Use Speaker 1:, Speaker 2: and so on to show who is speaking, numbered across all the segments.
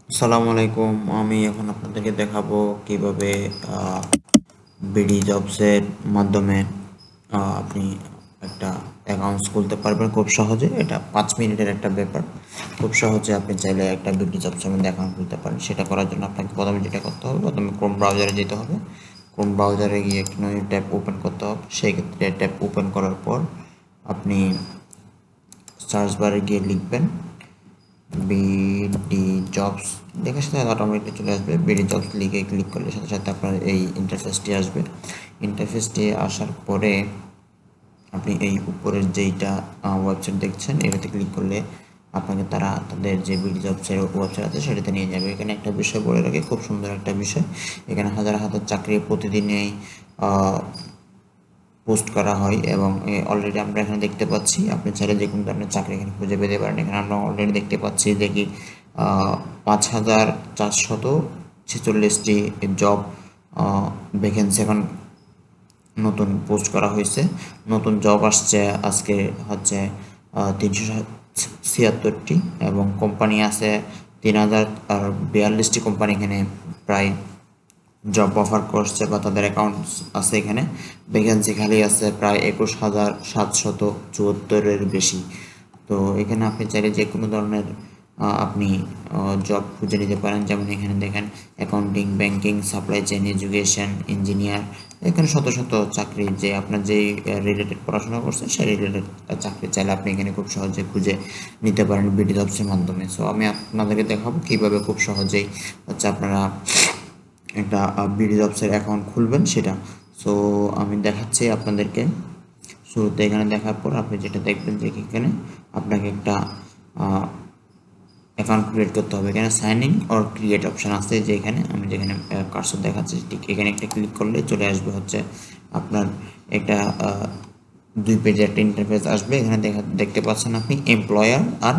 Speaker 1: আসসালামু আলাইকুম। আমি এখন আপনাদেরকে দেখাবো কিভাবে বিডি জবসের মাধ্যমে আপনি একটা অ্যাকাউন্টস খুলতে পারবেন খুব সহজে। এটা 5 মিনিটের একটা ব্যাপার। খুব সহজে আপনি চাইলে একটা বিডি জবসের মধ্যে অ্যাকাউন্ট খুলতে পারেন। সেটা করার জন্য আপনাকে প্রথমে যেটা করতে হবে, প্রথমে ক্রোম ব্রাউজারে যেতে হবে। ক্রোম ব্রাউজারে গিয়ে একটা নতুন ট্যাব ওপেন করতে হবে। সেই ক্ষেত্রে ট্যাব ওপেন করার পর আপনি সার্চ বারে গিয়ে লিখবেন বিডি জবস, দেখার সাথে অটোমেটিক চলে আসবে। বিডি জবস লিখে ক্লিক করলে সাথে সাথে আপনার এই ইন্টারফেসটি আসবে। ইন্টারফেসটি আসার পরে আপনি এই উপরের যেইটা ওয়েবসাইট দেখছেন এটাতে ক্লিক করলে আপনাকে তাদের যে বিডি জবসের ওয়েবসাইট আছে সেটাতে নিয়ে যাবে। এখানে একটা বিষয় বলে রাখি, খুব সুন্দর একটা বিষয়। এখানে হাজার হাজার চাকরি প্রতিদিনই পোস্ট করা হয় এবং অলরেডি আমরা এখানে দেখতে পাচ্ছি আপনি চাইলে যে কোনো ধরনের চাকরি এখানে খুঁজে পেতে পারেন। এখানে আমরা অলরেডি দেখতে পাচ্ছি যে কি 5,446টি জব ভ্যাকেন্সি এখন নতুন পোস্ট করা হয়েছে। নতুন জব আসছে আজকে হচ্ছে 376টি এবং কোম্পানি আছে 3,042টি কোম্পানি এখানে প্রায় জব অফার করছে বা তাদের অ্যাকাউন্টস আছে। এখানে ভ্যাকেন্সি খালি আছে প্রায় 21,774-এর বেশি। তো এখানে আপনি চাইলে যে কোনো ধরনের আপনি জব খুঁজে নিতে পারেন। যেমন এখানে দেখেন accounting, banking, supply chain, education, engineer, এখানে শত শত চাকরি যে আপনার যেই রিলেটেড পড়াশোনা করছেন সেই রিলেটেড চাকরি চাইলে আপনি এখানে খুব সহজে খুঁজে নিতে পারেন বিডি জবসের মাধ্যমে। সো আমি আপনাদেরকে দেখাবো কীভাবে খুব সহজেই হচ্ছে আপনারা একটা বিডি জবসের অ্যাকাউন্ট খুলবেন সেটা। সো আমি দেখাচ্ছি আপনাদেরকে। শুরুতে এখানে দেখার পর আপনি যেটা দেখবেন যে এখানে আপনাকে একটা অ্যাকাউন্ট ক্রিয়েট করতে হবে। এখানে sign in or create option আছে, যে এখানে আমি যেখানে কার্সর দেখাচ্ছি ঠিক এখানে একটা ক্লিক করলে চলে আসবে হচ্ছে আপনার একটা 2 পেজের একটা ইন্টারফেস আসবে। এখানে দেখতে পাচ্ছেন আপনি এমপ্লয়ার আর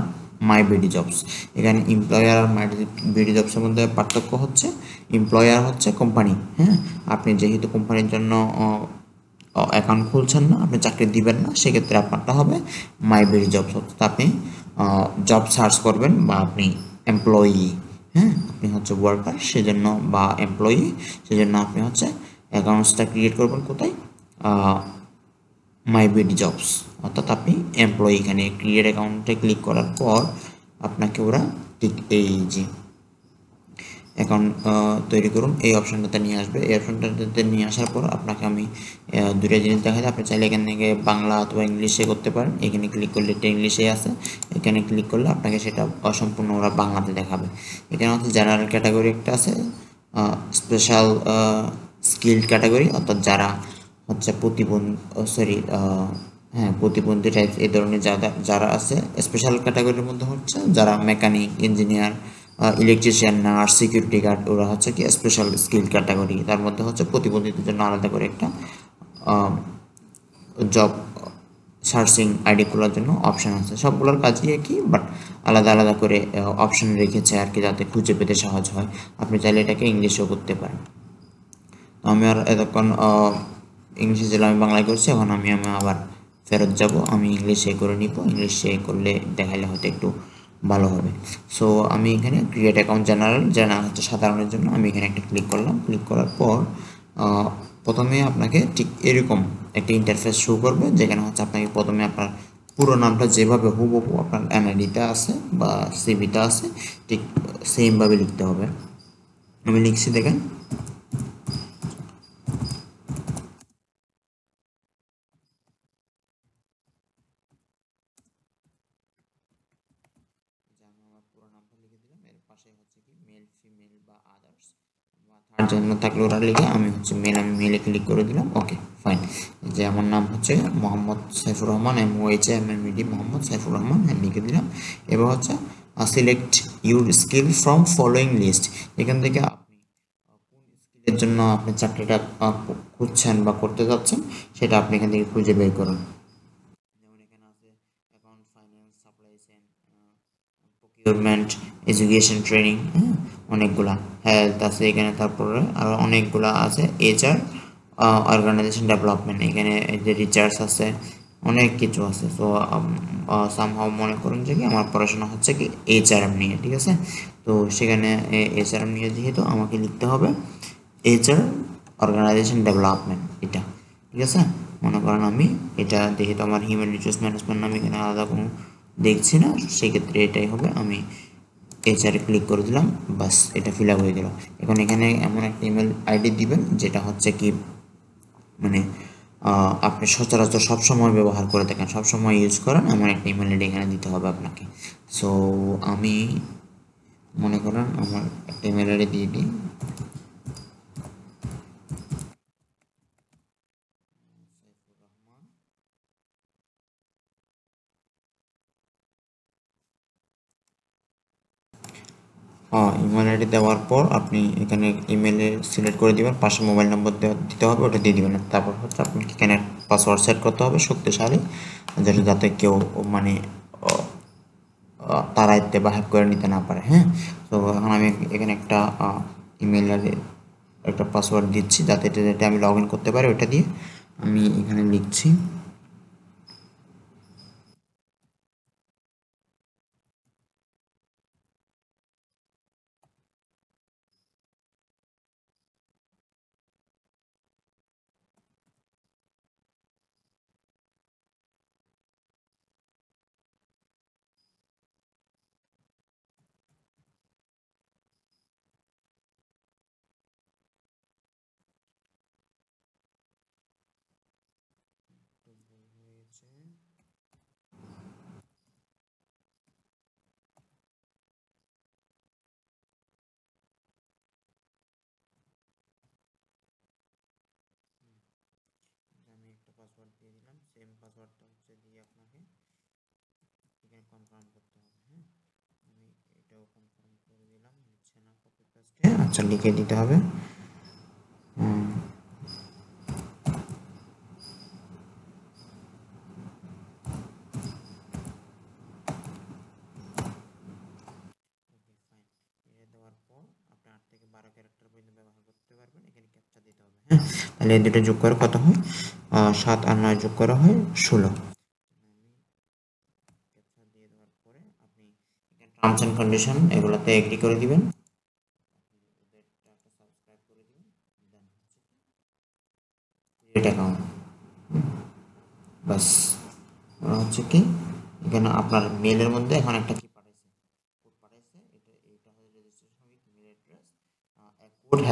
Speaker 1: মাই বিডি জবস। এখানে এমপ্লয়ার আর মাই বিডি জবসের মধ্যে পার্থক্য হচ্ছে এমপ্লয়ার হচ্ছে কোম্পানি, হ্যাঁ, আপনি যেহেতু কোম্পানির জন্য অ্যাকাউন্ট খুলছেন না, আপনি চাকরি দিবেন না, সেক্ষেত্রে আপনারটা হবে মাই বিডি জবস। অর্থাৎ আপনি জব সার্চ করবেন বা আপনি এমপ্লয়ি, হ্যাঁ, আপনি হচ্ছে ওয়ার্কার সেজন্য বা এমপ্লয়ি সেজন্য আপনি হচ্ছে অ্যাকাউন্টসটা ক্রিয়েট করবেন কোথায়, মাই বিডি জবস। অর্থাৎ আপনি এমপ্লয়ি, এখানে ক্রিয়েট অ্যাকাউন্টে ক্লিক করার পর আপনাকে ওরা ঠিক এই যে অ্যাকাউন্ট তৈরি করুন এই অপশানটাতে নিয়ে আসবে। এই অপশানটাতে নিয়ে আসার পর আপনাকে আমি দুটো জিনিস দেখাই। আপনি চাইলে এখান থেকে বাংলা অথবা ইংলিশে করতে পারেন। এখানে ক্লিক করলে এটা ইংলিশে আছে, এখানে ক্লিক করলে আপনাকে সেটা অসম্পূর্ণ ওরা বাংলাতে দেখাবে। এখানে হচ্ছে জেনারেল ক্যাটাগরি একটা আছে, স্পেশাল স্কিল্ড ক্যাটাগরি, অর্থাৎ যারা হচ্ছে প্রতিবন্ধী টাইপ এই ধরনের যারা আছে। স্পেশাল ক্যাটাগরির মধ্যে হচ্ছে যারা mechanic, engineer, electrician, nurse, security guard, ওরা হচ্ছে কি স্পেশাল স্কিল ক্যাটাগরি। তার মধ্যে হচ্ছে প্রতিবন্ধীদের জন্য আলাদা করে একটা জব সার্চিং আইডি খোলার জন্য অপশান আছে। সবগুলোর কাজই একই, বাট আলাদা আলাদা করে অপশান রেখেছে আর কি, যাতে খুঁজে পেতে সহজ হয়। আপনি চাইলে এটাকে ইংলিশেও করতে পারেন। তো আমি আর এতক্ষণ ইংলিশে ছিল, আমি বাংলায় করছি। এখন আমি আবার ফেরত যাব, আমি ইংলিশে করে নিব। ইংলিশে করলে দেখাইলে হয়তো একটু ভালো হবে। সো আমি এখানে ক্রিয়েট অ্যাকাউন্ট জেনারেল, যেটা হচ্ছে সাধারণের জন্য, আমি এখানে একটা ক্লিক করলাম। ক্লিক করার পর প্রথমে আপনাকে ঠিক এরকম একটা ইন্টারফেস শো করবে, যেখানে হচ্ছে আপনাকে প্রথমে আপনার পুরো নামটা যেভাবে হুবহু আপনার এনআইডিতে আছে বা সিভিতে আছে ঠিক সেমভাবে লিখতে হবে। আমি লিখছি, দেখেন আমার পুরো নামটা লিখে দিলাম। এর পাশে হচ্ছে কি মেল, ফিমেল বা আদার্স বা থার্ড জেন্ডার থাকলে ওরা লিখে, আমি হচ্ছে মেল, আমি মেলে ক্লিক করে দিলাম। ওকে, ফাইন। যে আমার নাম হচ্ছে মোহাম্মদ সাইফুর রহমান, MOHAMMED, মোহাম্মদ সাইফুর রহমান, হ্যাঁ লিখে দিলাম। এবার হচ্ছে select your skill from following list. এখান থেকে আপনি কোন স্কিলের জন্য আপনি চাকরিটা খুঁজছেন বা করতে যাচ্ছেন সেটা আপনি এখান থেকে খুঁজে বের করুন। যেমন এখানে আছে account, finance, supply chain, procurement, education, training, হ্যাঁ, অনেকগুলা, হেলথ আছে এখানে, তারপরে আরও অনেকগুলা আছে। HR, অর্গানাইজেশন ডেভেলপমেন্ট, এখানে যে রিসার্চ আছে, অনেক কিছু আছে। সো সামহাও মনে করুন যে কি আমার পড়াশোনা হচ্ছে কি এইচআরএম নিয়ে, ঠিক আছে। তো সেখানে এইচআরএম নিয়ে যেহেতু আমাকে লিখতে হবে এইচআর অর্গানাইজেশন ডেভেলপমেন্ট, এটা ঠিক আছে। মনে করেন আমি এটা যেহেতু আমার হিউম্যান রিসোর্স ম্যানেজমেন্ট নামে এখানে আলাদা কোনো দেখছি না, সেক্ষেত্রে এটাই হবে। আমি এইচআরে ক্লিক করে দিলাম, বাস এটা ফিল আপ হয়ে গেল। এখন এখানে এমন একটা ইমেল আইডি দিবেন যেটা হচ্ছে কি মানে আপনি সচরাচর সবসময় ব্যবহার করে থাকেন, সবসময় ইউজ করেন, এমন একটা ইমেল আইডি এখানে দিতে হবে আপনাকে। সো আমি মনে করেন আমার একটা ইমেল আইডি দিয়ে দিই। ইমেল আইডি দেওয়ার পর আপনি এখানে ইমেলে সিলেক্ট করে দিবেন, পাশে মোবাইল নম্বর দিতে হবে, ওটা দিয়ে দিবেন। তারপর হচ্ছে আপনাকে এখানে পাসওয়ার্ড সেট করতে হবে শক্তিশালী, যাতে কেউ মানে তাড়াইতে বা হ্যাক করে নিতে না পারে। হ্যাঁ, তো এখন আমি এখানে একটা ইমেল আইডি একটা পাসওয়ার্ড দিচ্ছি, যাতে এটা আমি লগ ইন করতে পারি। ওটা দিয়ে আমি এখানে লিখছি আমি একটা পাসওয়ার্ড দিয়ে দিলাম, সেম পাসওয়ার্ডটা হচ্ছে দিয়ে আপনাকে এখানে কনফার্ম করতে হবে। হ্যাঁ, আমি এটাও কনফার্ম করে দিলাম, হচ্ছে না কপি পেস্টে, আচ্ছা লিখে দিতে হবে। দেওয়ার পর আপনি 8 থেকে 12 ক্যারেক্টার পর্যন্ত ব্যবহার করতে পারবেন। এখানে ক্যাপচা দিতে হবে। হ্যাঁ, তাহলে এই দুটো যোগ করে কত হয়? 7 আর 9 যোগ করা হয় 16। ক্যাপচা দিয়ে দেওয়ার পরে আপনি এখানে টার্মস এন্ড কন্ডিশন এগুলোতে এগ্রি করে দিবেন, সাবস্ক্রাইব করে দিবেন, দেন ক্রিয়েট অ্যাকাউন্ট। বাস, হচ্ছে কি এখানে আপনার মেলের মধ্যে এখন একটা কি পাঠাইছে, কোড পাঠাইছে। এটা হচ্ছে registration with email address, a code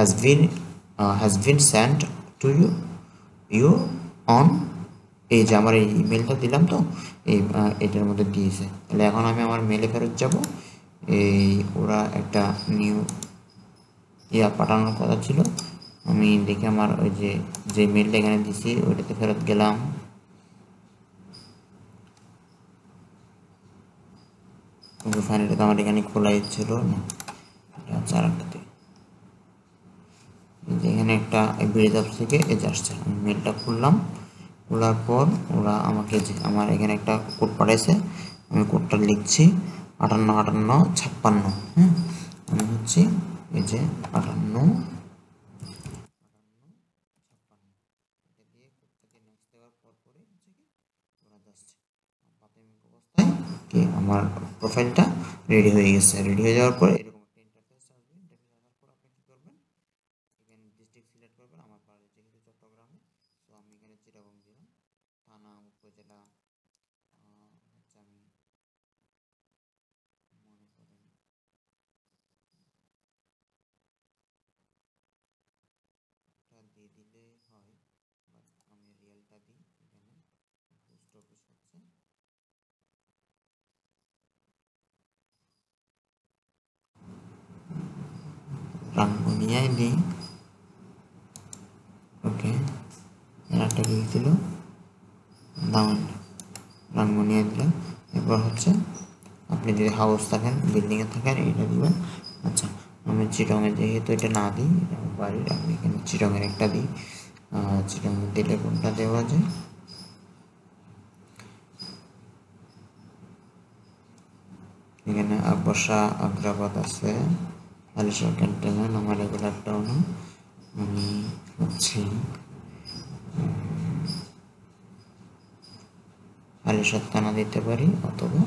Speaker 1: has been sent to you on, এই যে আমার এই ইমেলটা দিলাম তো এই এটার মধ্যে দিয়েছে। তাহলে এখন আমি আমার মেলে ফেরত যাব। এই ওরা একটা নিউ পাঠানোর কথা ছিল, আমি দেখে আমার ওই যে মেলটা এখানে দিছি ওইটাতে ফেরত গেলাম। ফাইনালি তো আমার এখানে খোলাই ছিল না, এটা হচ্ছে আর একটাতে। এখানে একটা ব্রিজ অ্যাপস থেকে এসে আসছে, আমি মেলটা খুললাম। খোলার পর ওরা আমাকে যে আমার এখানে একটা কোড পাঠাইছে, আমি কোডটা লিখছি 58 58 56। হ্যাঁ, আমি হচ্ছে এই যে 58 এটা দিয়ে কোডটাকে নেক্সট দেওয়ার পর পরে হচ্ছে কি ওরা যাচ্ছে প্রাথমিক অবস্থায় কি আমার প্রোফাইলটা রেডি হয়ে গেছে। রেডি হয়ে যাওয়ার পরে এরকম একটা ইন্টারফেস আসবে। ইন্টারফেস আসার পর আপনি কি করবেন, এখানে ডিস্ট্রিক্ট সিলেক্ট করবেন। আমার বাড়ি যেহেতু চট্টগ্রামে, তো আমি এখানে চিটাগং দিলাম। থানা উপজেলা হচ্ছে আমি মনে করেন এটা দিয়ে দিলে হয়, বাট আমি রিয়েলটা দিই। এখানে পোস্ট অফিস হচ্ছে রাঙ্গুনিয়ায় দিই। ওকে, একটা কি ছিল দামান, রাঙ্গুনিয়ায় দিলাম। এরপর হচ্ছে আপনি যদি হাউস থাকেন, বিল্ডিংয়ে থাকেন, এটা দিবেন। আচ্ছা, আমি চিটংয়ে যেহেতু এটা না দিই, এটা আমার বাড়ির, আমি এখানে চিটংয়ের একটা দিই। চিটংয়ে দিলে কোনটা দেওয়া যায়, এখানে আকবর্ষা আগ্রাবাদ আছে, হালিশহর ক্যান্টনমেন্ট আমার রেগুলার টাউন। আমি হচ্ছে খালি সত্তানা দিতে পারি অথবা